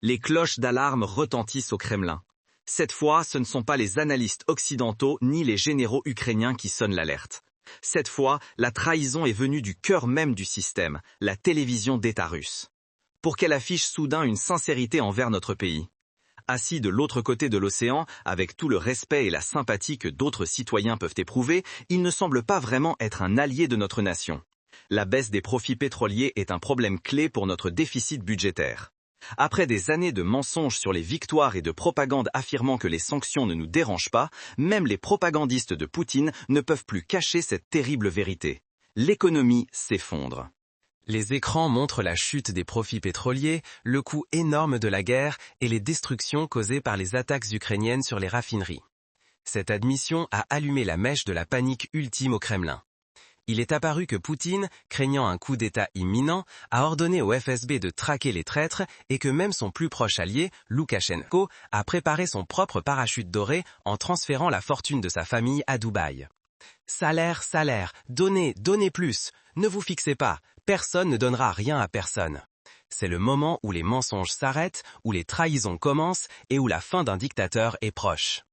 Les cloches d'alarme retentissent au Kremlin. Cette fois, ce ne sont pas les analystes occidentaux ni les généraux ukrainiens qui sonnent l'alerte. Cette fois, la trahison est venue du cœur même du système, la télévision d'État russe. Pour qu'elle affiche soudain une sincérité envers notre pays. Assis de l'autre côté de l'océan, avec tout le respect et la sympathie que d'autres citoyens peuvent éprouver, il ne semble pas vraiment être un allié de notre nation. La baisse des profits pétroliers est un problème clé pour notre déficit budgétaire. Après des années de mensonges sur les victoires et de propagande affirmant que les sanctions ne nous dérangent pas, même les propagandistes de Poutine ne peuvent plus cacher cette terrible vérité. L'économie s'effondre. Les écrans montrent la chute des profits pétroliers, le coût énorme de la guerre et les destructions causées par les attaques ukrainiennes sur les raffineries. Cette admission a allumé la mèche de la panique ultime au Kremlin. Il est apparu que Poutine, craignant un coup d'État imminent, a ordonné au FSB de traquer les traîtres et que même son plus proche allié, Loukachenko, a préparé son propre parachute doré en transférant la fortune de sa famille à Dubaï. Salaire, salaire, donnez, donnez plus, ne vous fixez pas, personne ne donnera rien à personne. C'est le moment où les mensonges s'arrêtent, où les trahisons commencent et où la fin d'un dictateur est proche.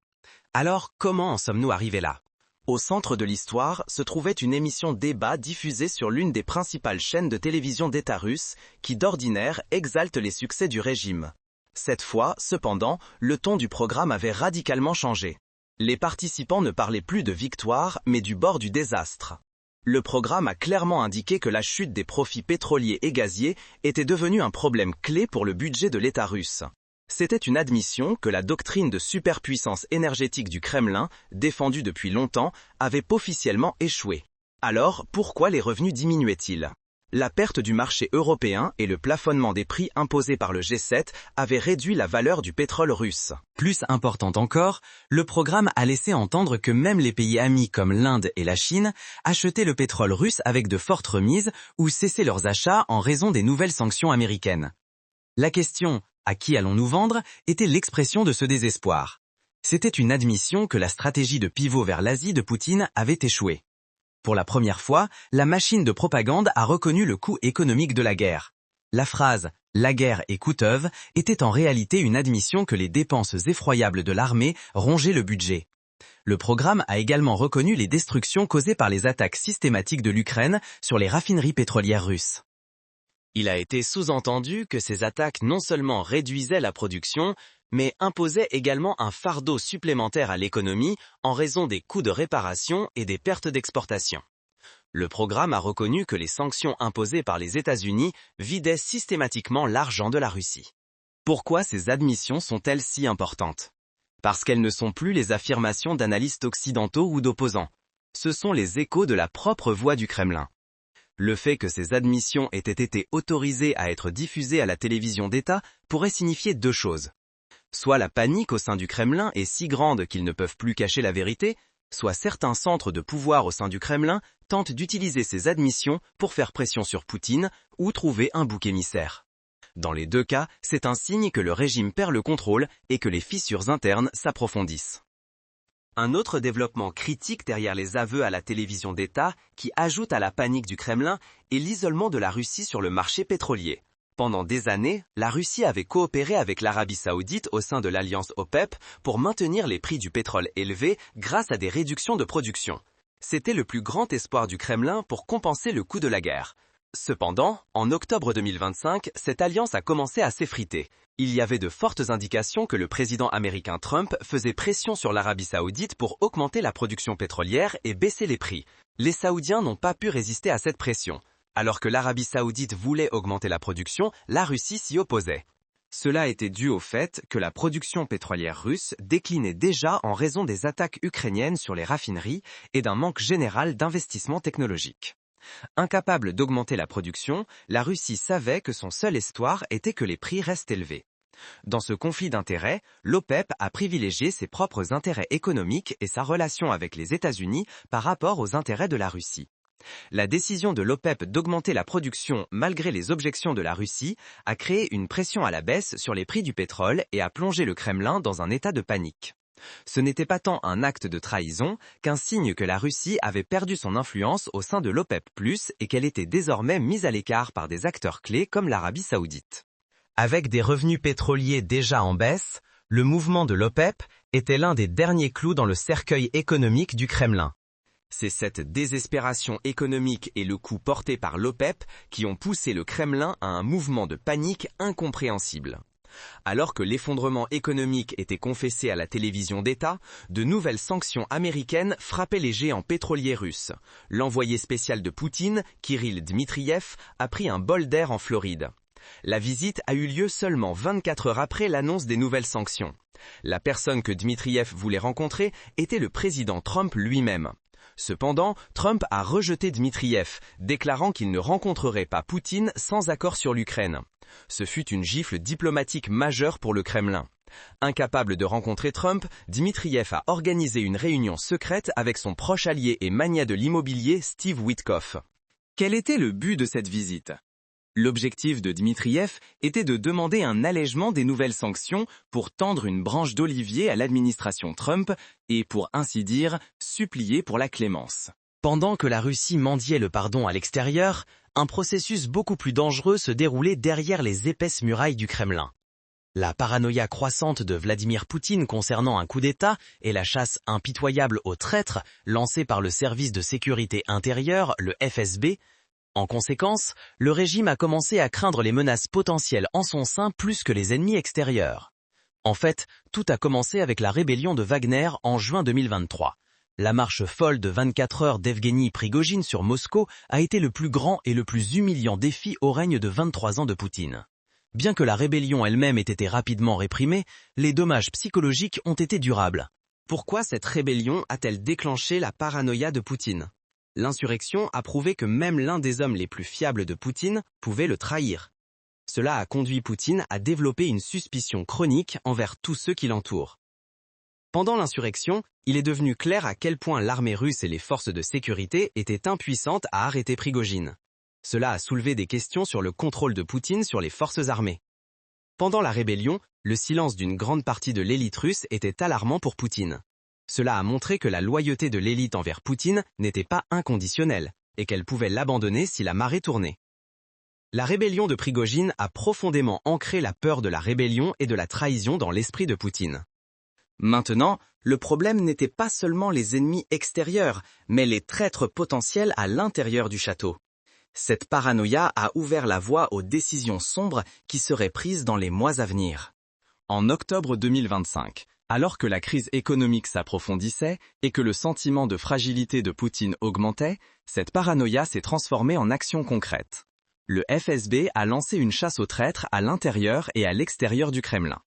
Alors, comment en sommes-nous arrivés là ? Au centre de l'histoire se trouvait une émission débat diffusée sur l'une des principales chaînes de télévision d'État russe qui d'ordinaire exalte les succès du régime. Cette fois, cependant, le ton du programme avait radicalement changé. Les participants ne parlaient plus de victoire, mais du bord du désastre. Le programme a clairement indiqué que la chute des profits pétroliers et gaziers était devenue un problème clé pour le budget de l'État russe. C'était une admission que la doctrine de superpuissance énergétique du Kremlin, défendue depuis longtemps, avait officiellement échoué. Alors, pourquoi les revenus diminuaient-ils ? La perte du marché européen et le plafonnement des prix imposés par le G7 avaient réduit la valeur du pétrole russe. Plus importante encore, le programme a laissé entendre que même les pays amis comme l'Inde et la Chine achetaient le pétrole russe avec de fortes remises ou cessaient leurs achats en raison des nouvelles sanctions américaines. La question « à qui allons-nous vendre ?» était l'expression de ce désespoir. C'était une admission que la stratégie de pivot vers l'Asie de Poutine avait échoué. Pour la première fois, la machine de propagande a reconnu le coût économique de la guerre. La phrase « la guerre est coûteuse » était en réalité une admission que les dépenses effroyables de l'armée rongeaient le budget. Le programme a également reconnu les destructions causées par les attaques systématiques de l'Ukraine sur les raffineries pétrolières russes. Il a été sous-entendu que ces attaques non seulement réduisaient la production, mais imposaient également un fardeau supplémentaire à l'économie en raison des coûts de réparation et des pertes d'exportation. Le programme a reconnu que les sanctions imposées par les États-Unis vidaient systématiquement l'argent de la Russie. Pourquoi ces admissions sont-elles si importantes ? Parce qu'elles ne sont plus les affirmations d'analystes occidentaux ou d'opposants. Ce sont les échos de la propre voix du Kremlin. Le fait que ces admissions aient été autorisées à être diffusées à la télévision d'État pourrait signifier deux choses. Soit la panique au sein du Kremlin est si grande qu'ils ne peuvent plus cacher la vérité, soit certains centres de pouvoir au sein du Kremlin tentent d'utiliser ces admissions pour faire pression sur Poutine ou trouver un bouc émissaire. Dans les deux cas, c'est un signe que le régime perd le contrôle et que les fissures internes s'approfondissent. Un autre développement critique derrière les aveux à la télévision d'État, qui ajoute à la panique du Kremlin, est l'isolement de la Russie sur le marché pétrolier. Pendant des années, la Russie avait coopéré avec l'Arabie Saoudite au sein de l'alliance OPEP pour maintenir les prix du pétrole élevés grâce à des réductions de production. C'était le plus grand espoir du Kremlin pour compenser le coût de la guerre. Cependant, en octobre 2025, cette alliance a commencé à s'effriter. Il y avait de fortes indications que le président américain Trump faisait pression sur l'Arabie Saoudite pour augmenter la production pétrolière et baisser les prix. Les Saoudiens n'ont pas pu résister à cette pression. Alors que l'Arabie Saoudite voulait augmenter la production, la Russie s'y opposait. Cela était dû au fait que la production pétrolière russe déclinait déjà en raison des attaques ukrainiennes sur les raffineries et d'un manque général d'investissement technologique. Incapable d'augmenter la production, la Russie savait que son seul espoir était que les prix restent élevés. Dans ce conflit d'intérêts, l'OPEP a privilégié ses propres intérêts économiques et sa relation avec les États-Unis par rapport aux intérêts de la Russie. La décision de l'OPEP d'augmenter la production malgré les objections de la Russie a créé une pression à la baisse sur les prix du pétrole et a plongé le Kremlin dans un état de panique. Ce n'était pas tant un acte de trahison qu'un signe que la Russie avait perdu son influence au sein de l'OPEP+, et qu'elle était désormais mise à l'écart par des acteurs clés comme l'Arabie Saoudite. Avec des revenus pétroliers déjà en baisse, le mouvement de l'OPEP était l'un des derniers clous dans le cercueil économique du Kremlin. C'est cette désespération économique et le coup porté par l'OPEP qui ont poussé le Kremlin à un mouvement de panique incompréhensible. Alors que l'effondrement économique était confessé à la télévision d'État, de nouvelles sanctions américaines frappaient les géants pétroliers russes. L'envoyé spécial de Poutine, Kirill Dmitriev, a pris un bol d'air en Floride. La visite a eu lieu seulement 24 heures après l'annonce des nouvelles sanctions. La personne que Dmitriev voulait rencontrer était le président Trump lui-même. Cependant, Trump a rejeté Dmitriev, déclarant qu'il ne rencontrerait pas Poutine sans accord sur l'Ukraine. Ce fut une gifle diplomatique majeure pour le Kremlin. Incapable de rencontrer Trump, Dmitriev a organisé une réunion secrète avec son proche allié et magnat de l'immobilier Steve Witkoff. Quel était le but de cette visite ? L'objectif de Dmitriev était de demander un allègement des nouvelles sanctions pour tendre une branche d'olivier à l'administration Trump et, pour ainsi dire, supplier pour la clémence. Pendant que la Russie mendiait le pardon à l'extérieur, un processus beaucoup plus dangereux se déroulait derrière les épaisses murailles du Kremlin. La paranoïa croissante de Vladimir Poutine concernant un coup d'État et la chasse impitoyable aux traîtres lancée par le service de sécurité intérieure, le FSB. En conséquence, le régime a commencé à craindre les menaces potentielles en son sein plus que les ennemis extérieurs. En fait, tout a commencé avec la rébellion de Wagner en juin 2023. La marche folle de 24 heures d'Evgeny Prigojine sur Moscou a été le plus grand et le plus humiliant défi au règne de 23 ans de Poutine. Bien que la rébellion elle-même ait été rapidement réprimée, les dommages psychologiques ont été durables. Pourquoi cette rébellion a-t-elle déclenché la paranoïa de Poutine ? L'insurrection a prouvé que même l'un des hommes les plus fiables de Poutine pouvait le trahir. Cela a conduit Poutine à développer une suspicion chronique envers tous ceux qui l'entourent. Pendant l'insurrection, il est devenu clair à quel point l'armée russe et les forces de sécurité étaient impuissantes à arrêter Prigojine. Cela a soulevé des questions sur le contrôle de Poutine sur les forces armées. Pendant la rébellion, le silence d'une grande partie de l'élite russe était alarmant pour Poutine. Cela a montré que la loyauté de l'élite envers Poutine n'était pas inconditionnelle et qu'elle pouvait l'abandonner si la marée tournait. La rébellion de Prigojine a profondément ancré la peur de la rébellion et de la trahison dans l'esprit de Poutine. Maintenant, le problème n'était pas seulement les ennemis extérieurs, mais les traîtres potentiels à l'intérieur du château. Cette paranoïa a ouvert la voie aux décisions sombres qui seraient prises dans les mois à venir. En octobre 2025, alors que la crise économique s'approfondissait et que le sentiment de fragilité de Poutine augmentait, cette paranoïa s'est transformée en action concrète. Le FSB a lancé une chasse aux traîtres à l'intérieur et à l'extérieur du Kremlin.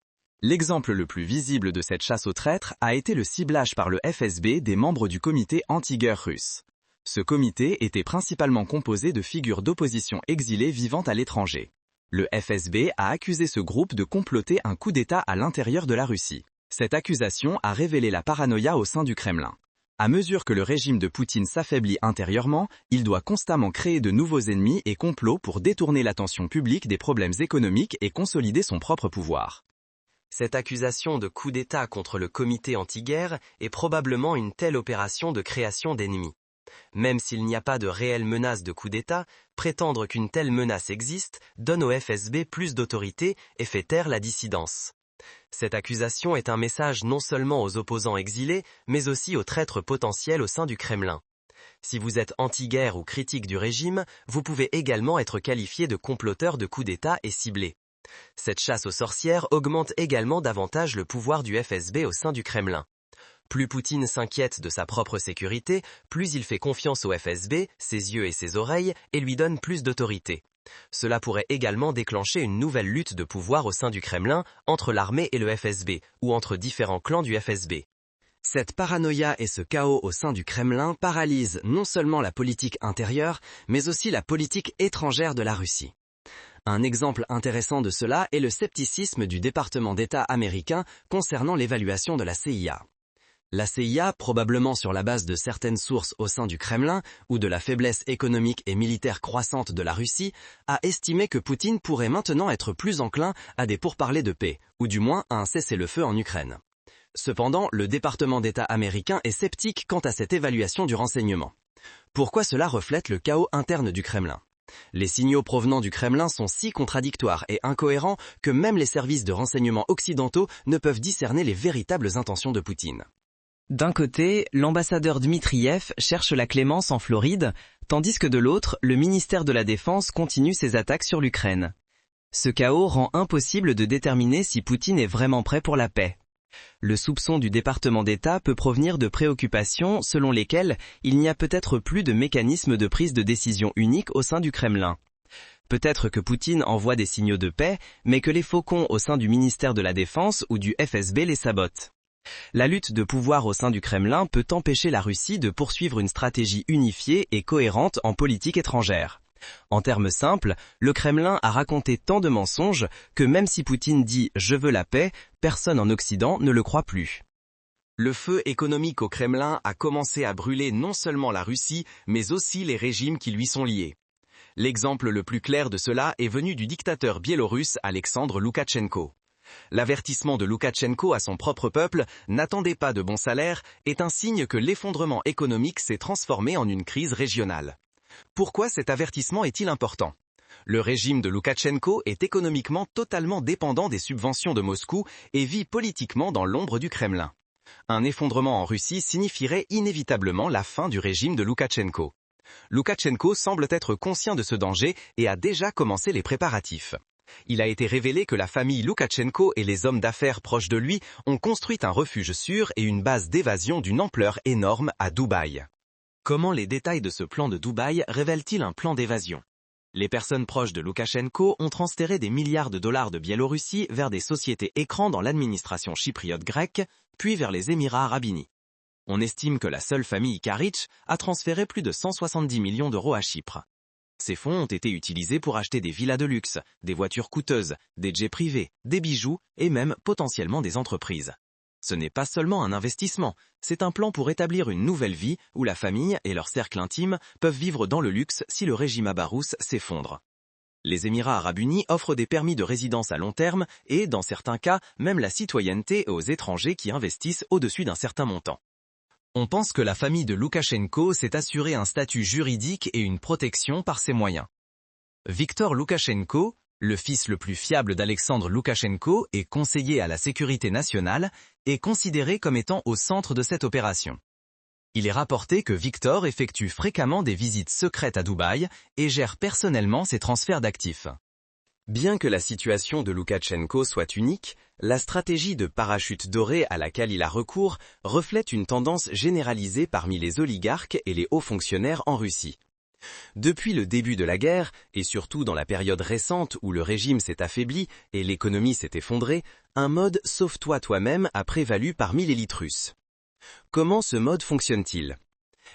L'exemple le plus visible de cette chasse aux traîtres a été le ciblage par le FSB des membres du comité anti-guerre russe. Ce comité était principalement composé de figures d'opposition exilées vivant à l'étranger. Le FSB a accusé ce groupe de comploter un coup d'État à l'intérieur de la Russie. Cette accusation a révélé la paranoïa au sein du Kremlin. À mesure que le régime de Poutine s'affaiblit intérieurement, il doit constamment créer de nouveaux ennemis et complots pour détourner l'attention publique des problèmes économiques et consolider son propre pouvoir. Cette accusation de coup d'État contre le comité anti-guerre est probablement une telle opération de création d'ennemis. Même s'il n'y a pas de réelle menace de coup d'État, prétendre qu'une telle menace existe donne au FSB plus d'autorité et fait taire la dissidence. Cette accusation est un message non seulement aux opposants exilés, mais aussi aux traîtres potentiels au sein du Kremlin. Si vous êtes anti-guerre ou critique du régime, vous pouvez également être qualifié de comploteur de coup d'État et ciblé. Cette chasse aux sorcières augmente également davantage le pouvoir du FSB au sein du Kremlin. Plus Poutine s'inquiète de sa propre sécurité, plus il fait confiance au FSB, ses yeux et ses oreilles, et lui donne plus d'autorité. Cela pourrait également déclencher une nouvelle lutte de pouvoir au sein du Kremlin, entre l'armée et le FSB, ou entre différents clans du FSB. Cette paranoïa et ce chaos au sein du Kremlin paralysent non seulement la politique intérieure, mais aussi la politique étrangère de la Russie. Un exemple intéressant de cela est le scepticisme du département d'État américain concernant l'évaluation de la CIA. La CIA, probablement sur la base de certaines sources au sein du Kremlin ou de la faiblesse économique et militaire croissante de la Russie, a estimé que Poutine pourrait maintenant être plus enclin à des pourparlers de paix, ou du moins à un cessez-le-feu en Ukraine. Cependant, le département d'État américain est sceptique quant à cette évaluation du renseignement. Pourquoi cela reflète le chaos interne du Kremlin ? Les signaux provenant du Kremlin sont si contradictoires et incohérents que même les services de renseignement occidentaux ne peuvent discerner les véritables intentions de Poutine. D'un côté, l'ambassadeur Dmitriev cherche la clémence en Floride, tandis que de l'autre, le ministère de la Défense continue ses attaques sur l'Ukraine. Ce chaos rend impossible de déterminer si Poutine est vraiment prêt pour la paix. Le soupçon du département d'État peut provenir de préoccupations selon lesquelles il n'y a peut-être plus de mécanisme de prise de décision unique au sein du Kremlin. Peut-être que Poutine envoie des signaux de paix, mais que les faucons au sein du ministère de la Défense ou du FSB les sabotent. La lutte de pouvoir au sein du Kremlin peut empêcher la Russie de poursuivre une stratégie unifiée et cohérente en politique étrangère. En termes simples, le Kremlin a raconté tant de mensonges que même si Poutine dit « je veux la paix », personne en Occident ne le croit plus. Le feu économique au Kremlin a commencé à brûler non seulement la Russie, mais aussi les régimes qui lui sont liés. L'exemple le plus clair de cela est venu du dictateur biélorusse Alexandre Loukachenko. L'avertissement de Loukachenko à son propre peuple « n'attendez pas de bons salaires » est un signe que l'effondrement économique s'est transformé en une crise régionale. Pourquoi cet avertissement est-il important? Le régime de Loukachenko est économiquement totalement dépendant des subventions de Moscou et vit politiquement dans l'ombre du Kremlin. Un effondrement en Russie signifierait inévitablement la fin du régime de Loukachenko. Loukachenko semble être conscient de ce danger et a déjà commencé les préparatifs. Il a été révélé que la famille Loukachenko et les hommes d'affaires proches de lui ont construit un refuge sûr et une base d'évasion d'une ampleur énorme à Dubaï. Comment les détails de ce plan de Dubaï révèlent-ils un plan d'évasion? Les personnes proches de Loukachenko ont transféré des milliards de dollars de Biélorussie vers des sociétés écrans dans l'administration chypriote grecque, puis vers les Émirats arabes unis. On estime que la seule famille Karic a transféré plus de 170 millions d'euros à Chypre. Ces fonds ont été utilisés pour acheter des villas de luxe, des voitures coûteuses, des jets privés, des bijoux et même potentiellement des entreprises. Ce n'est pas seulement un investissement, c'est un plan pour établir une nouvelle vie où la famille et leur cercle intime peuvent vivre dans le luxe si le régime Abarous s'effondre. Les Émirats arabes unis offrent des permis de résidence à long terme et, dans certains cas, même la citoyenneté aux étrangers qui investissent au-dessus d'un certain montant. On pense que la famille de Loukachenko s'est assuré un statut juridique et une protection par ses moyens. Viktor Loukachenko, le fils le plus fiable d'Alexandre Loukachenko et conseiller à la sécurité nationale, est considéré comme étant au centre de cette opération. Il est rapporté que Viktor effectue fréquemment des visites secrètes à Dubaï et gère personnellement ses transferts d'actifs. Bien que la situation de Loukachenko soit unique, la stratégie de parachute doré à laquelle il a recours reflète une tendance généralisée parmi les oligarques et les hauts fonctionnaires en Russie. Depuis le début de la guerre, et surtout dans la période récente où le régime s'est affaibli et l'économie s'est effondrée, un mode « sauve-toi toi-même » a prévalu parmi l'élite russe. Comment ce mode fonctionne-t-il?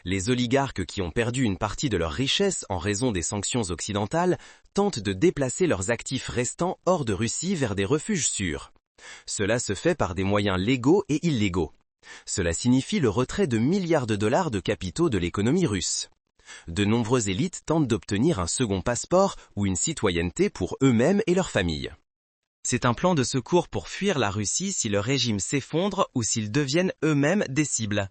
Les oligarques qui ont perdu une partie de leur richesse en raison des sanctions occidentales tentent de déplacer leurs actifs restants hors de Russie vers des refuges sûrs. Cela se fait par des moyens légaux et illégaux. Cela signifie le retrait de milliards de dollars de capitaux de l'économie russe. De nombreuses élites tentent d'obtenir un second passeport ou une citoyenneté pour eux-mêmes et leurs familles. C'est un plan de secours pour fuir la Russie si le régime s'effondre ou s'ils deviennent eux-mêmes des cibles.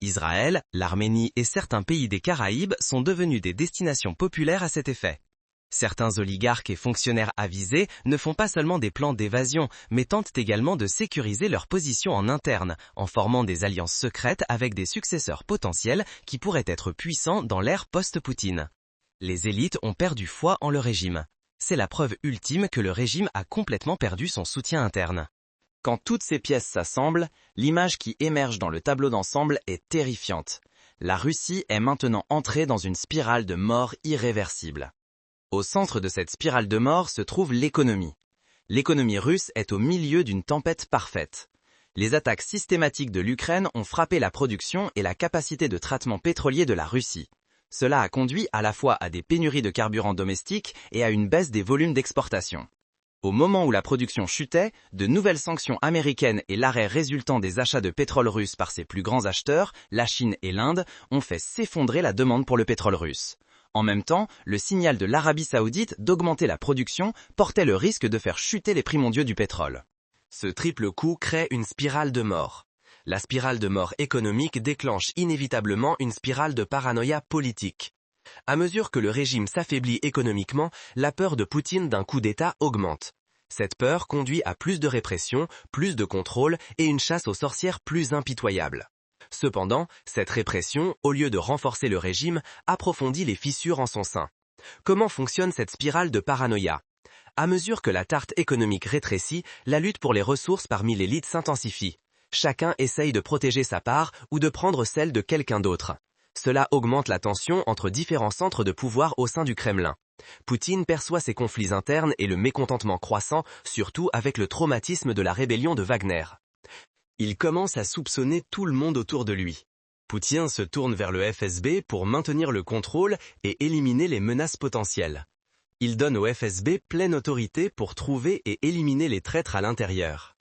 Israël, l'Arménie et certains pays des Caraïbes sont devenus des destinations populaires à cet effet. Certains oligarques et fonctionnaires avisés ne font pas seulement des plans d'évasion, mais tentent également de sécuriser leur position en interne, en formant des alliances secrètes avec des successeurs potentiels qui pourraient être puissants dans l'ère post-Poutine. Les élites ont perdu foi en le régime. C'est la preuve ultime que le régime a complètement perdu son soutien interne. Quand toutes ces pièces s'assemblent, l'image qui émerge dans le tableau d'ensemble est terrifiante. La Russie est maintenant entrée dans une spirale de mort irréversible. Au centre de cette spirale de mort se trouve l'économie. L'économie russe est au milieu d'une tempête parfaite. Les attaques systématiques de l'Ukraine ont frappé la production et la capacité de traitement pétrolier de la Russie. Cela a conduit à la fois à des pénuries de carburant domestique et à une baisse des volumes d'exportation. Au moment où la production chutait, de nouvelles sanctions américaines et l'arrêt résultant des achats de pétrole russe par ses plus grands acheteurs, la Chine et l'Inde, ont fait s'effondrer la demande pour le pétrole russe. En même temps, le signal de l'Arabie Saoudite d'augmenter la production portait le risque de faire chuter les prix mondiaux du pétrole. Ce triple coup crée une spirale de mort. La spirale de mort économique déclenche inévitablement une spirale de paranoïa politique. À mesure que le régime s'affaiblit économiquement, la peur de Poutine d'un coup d'État augmente. Cette peur conduit à plus de répression, plus de contrôle et une chasse aux sorcières plus impitoyable. Cependant, cette répression, au lieu de renforcer le régime, approfondit les fissures en son sein. Comment fonctionne cette spirale de paranoïa? À mesure que la tarte économique rétrécit, la lutte pour les ressources parmi l'élite s'intensifie. Chacun essaye de protéger sa part ou de prendre celle de quelqu'un d'autre. Cela augmente la tension entre différents centres de pouvoir au sein du Kremlin. Poutine perçoit ces conflits internes et le mécontentement croissant, surtout avec le traumatisme de la rébellion de Wagner. Il commence à soupçonner tout le monde autour de lui. Poutine se tourne vers le FSB pour maintenir le contrôle et éliminer les menaces potentielles. Il donne au FSB pleine autorité pour trouver et éliminer les traîtres à l'intérieur.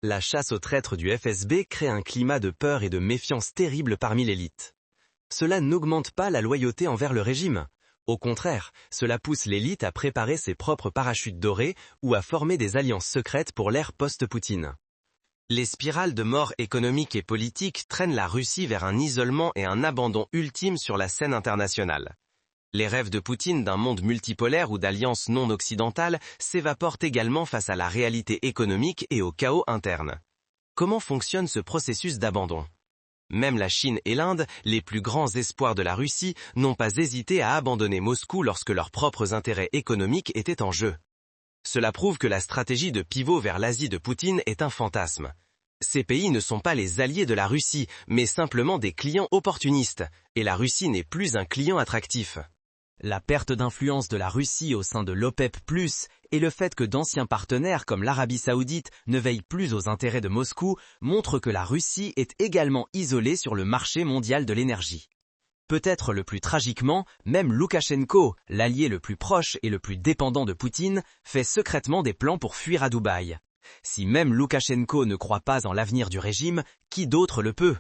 La chasse aux traîtres du FSB crée un climat de peur et de méfiance terrible parmi l'élite. Cela n'augmente pas la loyauté envers le régime. Au contraire, cela pousse l'élite à préparer ses propres parachutes dorés ou à former des alliances secrètes pour l'ère post-Poutine. Les spirales de mort économique et politique traînent la Russie vers un isolement et un abandon ultime sur la scène internationale. Les rêves de Poutine d'un monde multipolaire ou d'alliances non occidentales s'évaporent également face à la réalité économique et au chaos interne. Comment fonctionne ce processus d'abandon? Même la Chine et l'Inde, les plus grands espoirs de la Russie, n'ont pas hésité à abandonner Moscou lorsque leurs propres intérêts économiques étaient en jeu. Cela prouve que la stratégie de pivot vers l'Asie de Poutine est un fantasme. Ces pays ne sont pas les alliés de la Russie, mais simplement des clients opportunistes, et la Russie n'est plus un client attractif. La perte d'influence de la Russie au sein de l'OPEP+, et le fait que d'anciens partenaires comme l'Arabie Saoudite ne veillent plus aux intérêts de Moscou montrent que la Russie est également isolée sur le marché mondial de l'énergie. Peut-être le plus tragiquement, même Loukachenko, l'allié le plus proche et le plus dépendant de Poutine, fait secrètement des plans pour fuir à Dubaï. Si même Loukachenko ne croit pas en l'avenir du régime, qui d'autre le peut?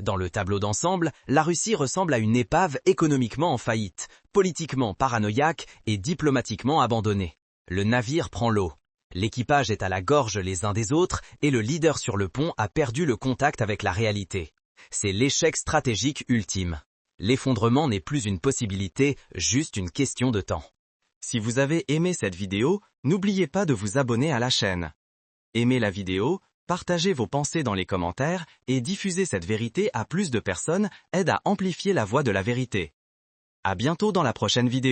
Dans le tableau d'ensemble, la Russie ressemble à une épave économiquement en faillite, politiquement paranoïaque et diplomatiquement abandonnée. Le navire prend l'eau. L'équipage est à la gorge les uns des autres et le leader sur le pont a perdu le contact avec la réalité. C'est l'échec stratégique ultime. L'effondrement n'est plus une possibilité, juste une question de temps. Si vous avez aimé cette vidéo, n'oubliez pas de vous abonner à la chaîne. Aimez la vidéo, partagez vos pensées dans les commentaires et diffuser cette vérité à plus de personnes aide à amplifier la voix de la vérité. À bientôt dans la prochaine vidéo.